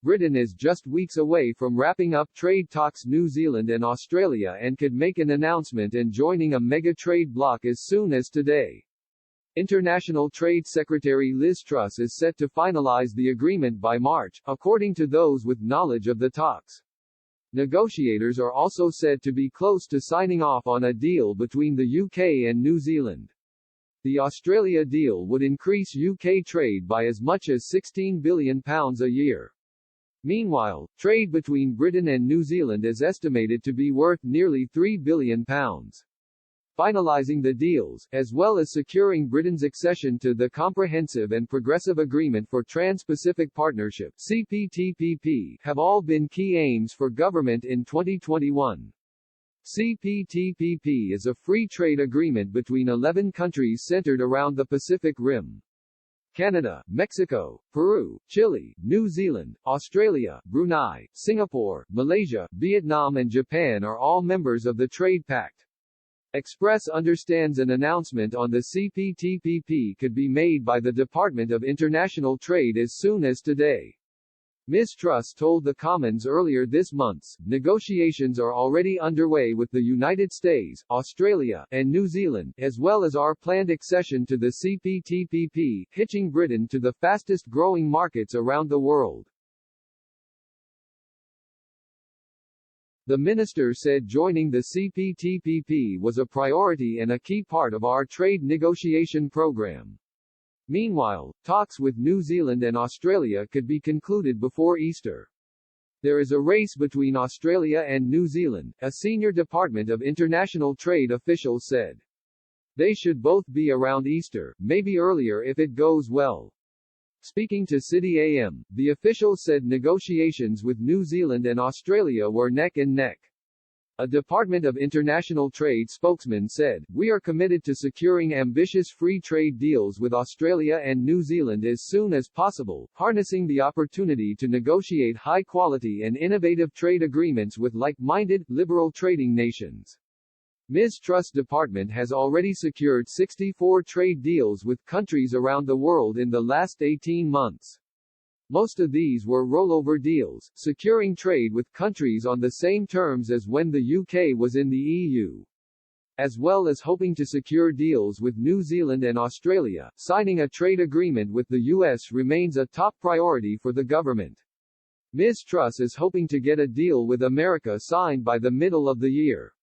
Britain is just weeks away from wrapping up trade talks New Zealand and Australia and could make an announcement and joining a mega trade bloc as soon as today. International Trade Secretary Liz Truss is set to finalize the agreement by March, according to those with knowledge of the talks. Negotiators are also said to be close to signing off on a deal between the UK and New Zealand. The Australia deal would increase UK trade by as much as £16 billion a year. Meanwhile, trade between Britain and New Zealand is estimated to be worth nearly £3 billion. Finalizing the deals, as well as securing Britain's accession to the Comprehensive and Progressive Agreement for Trans-Pacific Partnership (CPTPP), have all been key aims for government in 2021. CPTPP is a free trade agreement between 11 countries centered around the Pacific Rim. Canada, Mexico, Peru, Chile, New Zealand, Australia, Brunei, Singapore, Malaysia, Vietnam and Japan are all members of the Trade Pact. Express understands an announcement on the CPTPP could be made by the Department of International Trade as soon as today. Ms. Truss told the Commons earlier this month, negotiations are already underway with the United States, Australia, and New Zealand, as well as our planned accession to the CPTPP, hitching Britain to the fastest-growing markets around the world. The minister said joining the CPTPP was a priority and a key part of our trade negotiation program. Meanwhile, talks with New Zealand and Australia could be concluded before Easter. There is a race between Australia and New Zealand, a senior Department of International Trade official said. They should both be around Easter, maybe earlier if it goes well. Speaking to City AM, the official said negotiations with New Zealand and Australia were neck and neck. A Department of International Trade spokesman said, "We are committed to securing ambitious free trade deals with Australia and New Zealand as soon as possible, harnessing the opportunity to negotiate high-quality and innovative trade agreements with like-minded, liberal trading nations." Ms. Truss' department has already secured 64 trade deals with countries around the world in the last 18 months. Most of these were rollover deals, securing trade with countries on the same terms as when the UK was in the EU. As well as hoping to secure deals with New Zealand and Australia, signing a trade agreement with the US remains a top priority for the government. Ms. Truss is hoping to get a deal with America signed by the middle of the year.